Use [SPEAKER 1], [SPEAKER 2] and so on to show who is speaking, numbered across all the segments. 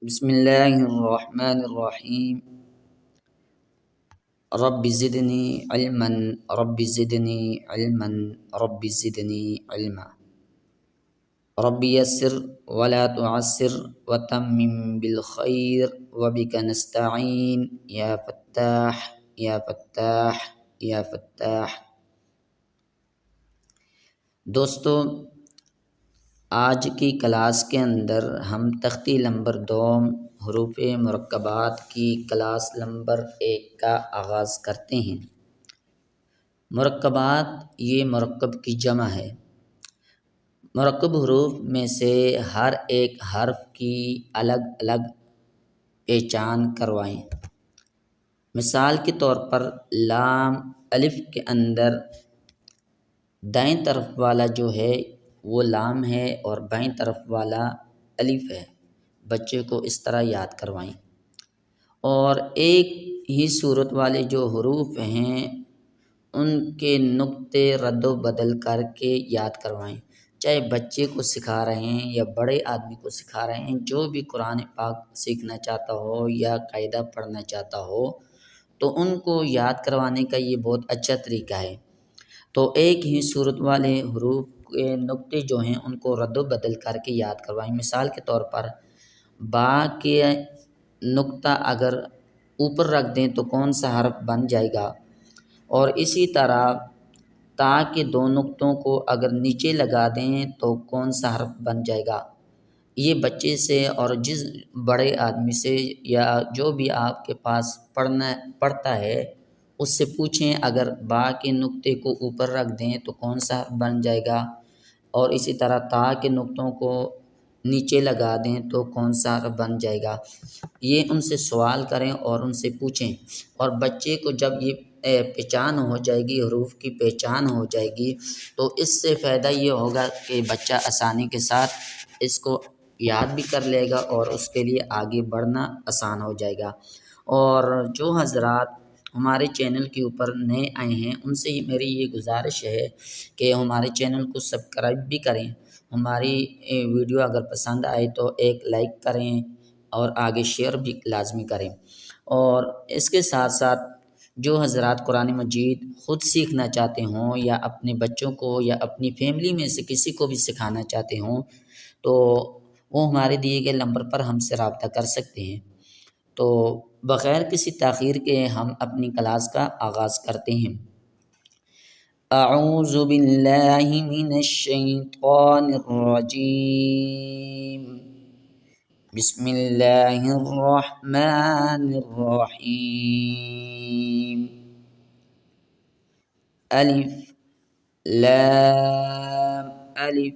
[SPEAKER 1] बिस्मिल्लाहिर्रहमानिर्रहीम। Rabbi ज़िदनी इल्मन rabbi ज़िदनी इल्मन rabbi ज़िदनी इल्मा। Rabbi यस्सिर वला तुअस्सिर वतम्मिम bill खैर वबिका नस्तईन या फत्ताह या फत्ताह या फत्ताह। दोस्तों, आज की क्लास के अंदर हम तख्ती नंबर 2 हरूफ मुरक्कबात की क्लास नंबर 1 का आगाज़ करते हैं। मुरक्कबात ये मुरक्कब की जमा है। मुरक्कब हरूफ में से हर एक हर्फ की अलग अलग पहचान करवाएं। मिसाल के तौर पर लाम अलिफ के अंदर दाएं तरफ वाला जो है वो लाम है और बाएं तरफ वाला अलिफ है। बच्चे को इस तरह याद करवाएं। और एक ही सूरत वाले जो हरूफ हैं उनके नुक्ते रद्द बदल करके याद करवाएं। चाहे बच्चे को सिखा रहे हैं या बड़े आदमी को सिखा रहे हैं, जो भी कुरान पाक सीखना चाहता हो या कायदा पढ़ना चाहता हो तो उनको याद करवाने का ये बहुत अच्छा तरीका है। तो एक ही सूरत वाले हरूफ के नुक्ते जो हैं उनको रद्द बदल करके याद करवाएं। मिसाल के तौर पर बा के नुक्ता अगर ऊपर रख दें तो कौन सा हर्फ बन जाएगा, और इसी तरह ता के दो नुक्तों को अगर नीचे लगा दें तो कौन सा हर्फ बन जाएगा। ये बच्चे से और जिस बड़े आदमी से या जो भी आपके पास पढ़ता है उससे पूछें, अगर बा के नुक्ते को ऊपर रख दें तो कौन सा हर्फ बन जाएगा, और इसी तरह ता के नुक्तों को नीचे लगा दें तो कौन सा हर्फ बन जाएगा। ये उनसे सवाल करें और उनसे पूछें। और बच्चे को जब ये पहचान हो जाएगी, हरूफ की पहचान हो जाएगी, तो इससे फ़ायदा ये होगा कि बच्चा आसानी के साथ इसको याद भी कर लेगा और उसके लिए आगे बढ़ना आसान हो जाएगा। और जो हज़रात हमारे चैनल के ऊपर नए आए हैं उनसे मेरी ये गुजारिश है कि हमारे चैनल को सब्सक्राइब भी करें। हमारी वीडियो अगर पसंद आए तो एक लाइक करें और आगे शेयर भी लाजमी करें। और इसके साथ साथ जो हज़रात कुरान मजीद ख़ुद सीखना चाहते हों या अपने बच्चों को या अपनी फैमिली में से किसी को भी सिखाना चाहते हों तो वो हमारे दिए गए नंबर पर हमसे रब्ता कर सकते हैं। तो बग़ैर किसी ताख़ीर के हम अपनी क्लास का आगाज़ करते हैं। अऊज़ु बिल्लाहि मिनश शैतानिर रजीम। बिस्मिल्लाहिर्रहमानिर्रहीम। अलिफ लाम अलिफ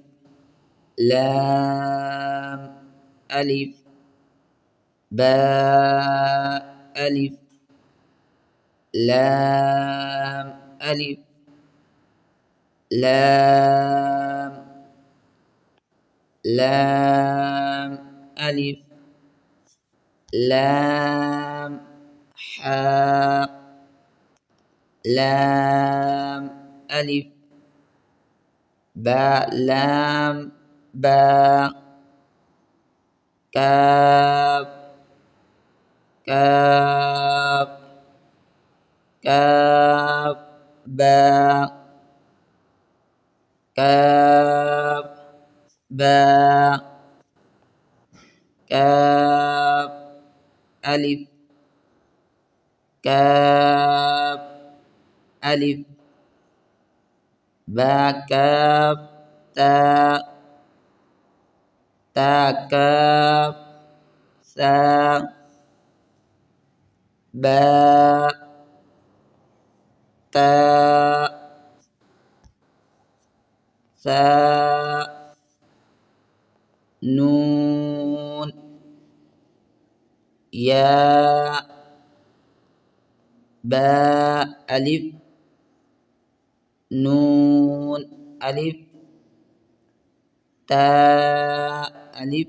[SPEAKER 1] लाम अलिफ बा अलिफ लाम अलिफ लाम लाम अलिफ लाम हा लाम अलिफ बा लाम बा काफ काफ काफ बा काफ बा काफ अलिफ काफ अलिफ बा काफ ता ता काफ सा बा ता सा नून या बा अलिफ नून अलिफ ता अलिफ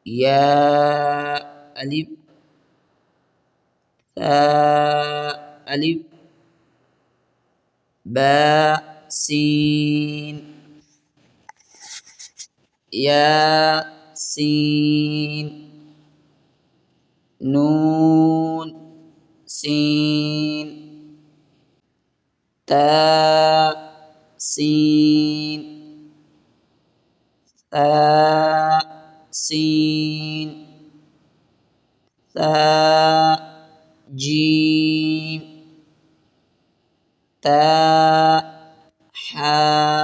[SPEAKER 1] या अलिफ सा अलिफ बा सीन या सीन नून सीन ता सीन ता सीन ता जीम ता हा